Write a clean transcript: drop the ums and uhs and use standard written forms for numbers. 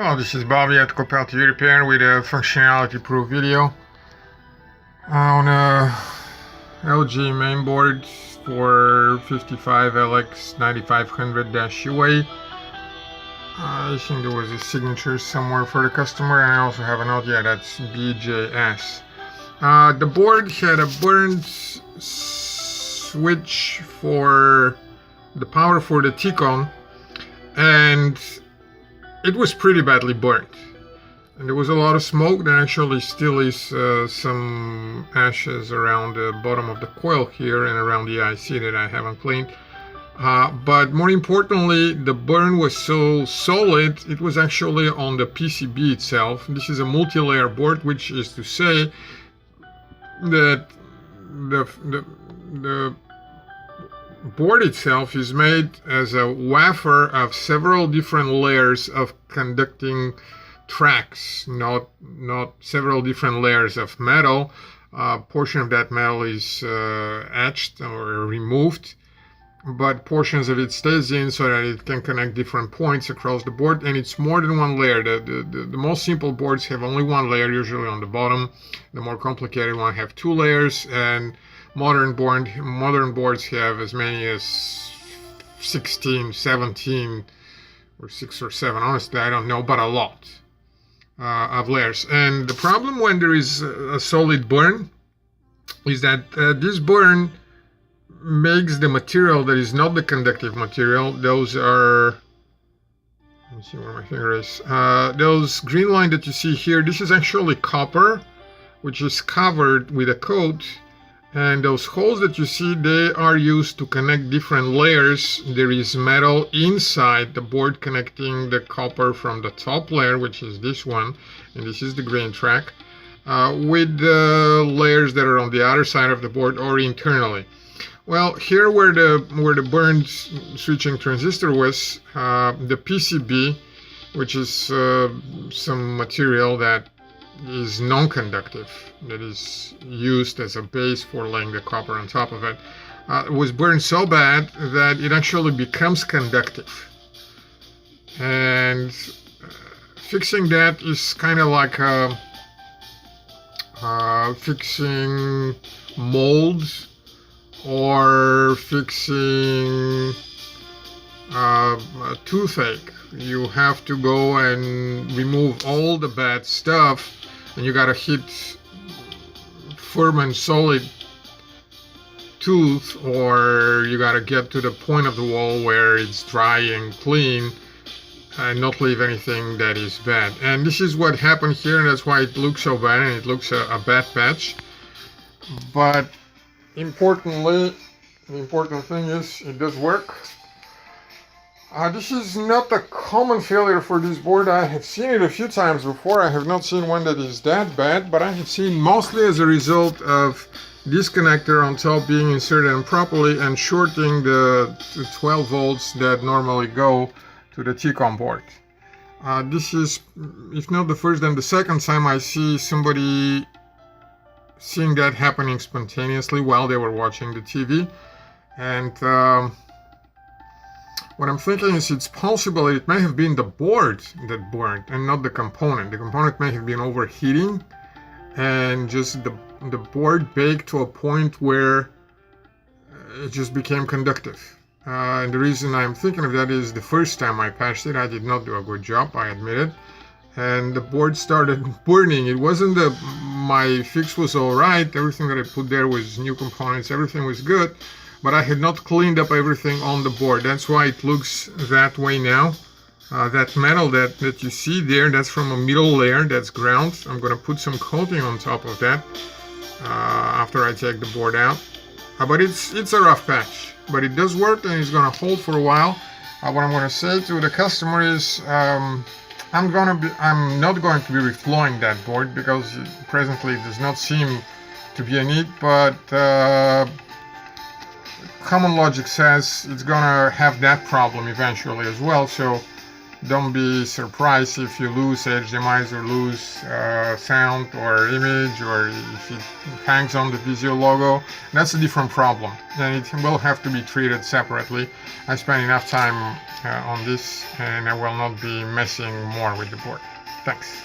Hello, this is Bobby at Copel TV Repair with a functionality proof video on a LG mainboard for 55LX9500-UA. I think there was a signature somewhere for the customer, and I also have a note. Yeah, that's BJS. The board had a burned switch for the power for the T-con, and it was pretty badly burnt, and there was a lot of smoke. There actually still is some ashes around the bottom of the coil here and around the IC that I haven't cleaned. But more importantly, the burn was so solid, it was actually on the PCB itself. This is a multi-layer board, which is to say that the board itself is made as a wafer of several different layers of conducting tracks, not several different layers of metal. Portion of that metal is etched or removed, but portions of it stays in so that it can connect different points across the board, and it's more than one layer. The most simple boards have only one layer, usually on the bottom. The more complicated ones have two layers, and modern boards have as many as 16, 17, or 6 or 7. Honestly, I don't know, but a lot of layers. And the problem when there is a solid burn is that this burn makes the material that is not the conductive material. Those are, let me see where my finger is. Those green line that you see here, this is actually copper, which is covered with a coat. And those holes that you see, they are used to connect different layers. There is metal inside the board connecting the copper from the top layer, which is this one, and this is the green track, with the layers that are on the other side of the board or internally. Well, here where the burned switching transistor was, the PCB, which is some material that is non-conductive, that is used as a base for laying the copper on top of it, was burned so bad that it actually becomes conductive. And fixing that is kind of like fixing molds or fixing a toothache. You have to go and remove all the bad stuff, and you gotta hit firm and solid tooth, or you gotta get to the point of the wall where it's dry and clean and not leave anything that is bad. And this is what happened here, and that's why it looks so bad, and it looks a bad patch. But importantly, the important thing is it does work. This is not a common failure for this board. I have seen it a few times before. I have not seen one that is that bad, but I have seen mostly as a result of this connector on top being inserted improperly and shorting the 12 volts that normally go to the T-con board. This is, if not the first, then the second time I see somebody seeing that happening spontaneously while they were watching the TV. And what I'm thinking is it's possible it may have been the board that burned and not the component. The component may have been overheating, and just the board baked to a point where it just became conductive. And the reason I'm thinking of that is the first time I patched it, I did not do a good job, I admit it. And the board started burning. It wasn't my fix was all right. Everything that I put there was new components. Everything was good. But I had not cleaned up everything on the board. That's why it looks that way now. That metal that you see there, that's from a middle layer, that's ground. I'm going to put some coating on top of that after I take the board out. But it's a rough patch. But it does work, and it's going to hold for a while. What I'm going to say to the customer is I'm not going to be reflowing that board because presently it does not seem to be a need, but common logic says it's gonna have that problem eventually as well. So Don't be surprised if you lose HDMIs or lose sound or image, or if it hangs on the Vizio logo. That's a different problem, and it will have to be treated separately. I spent enough time on this, and I will not be messing more with the board. Thanks.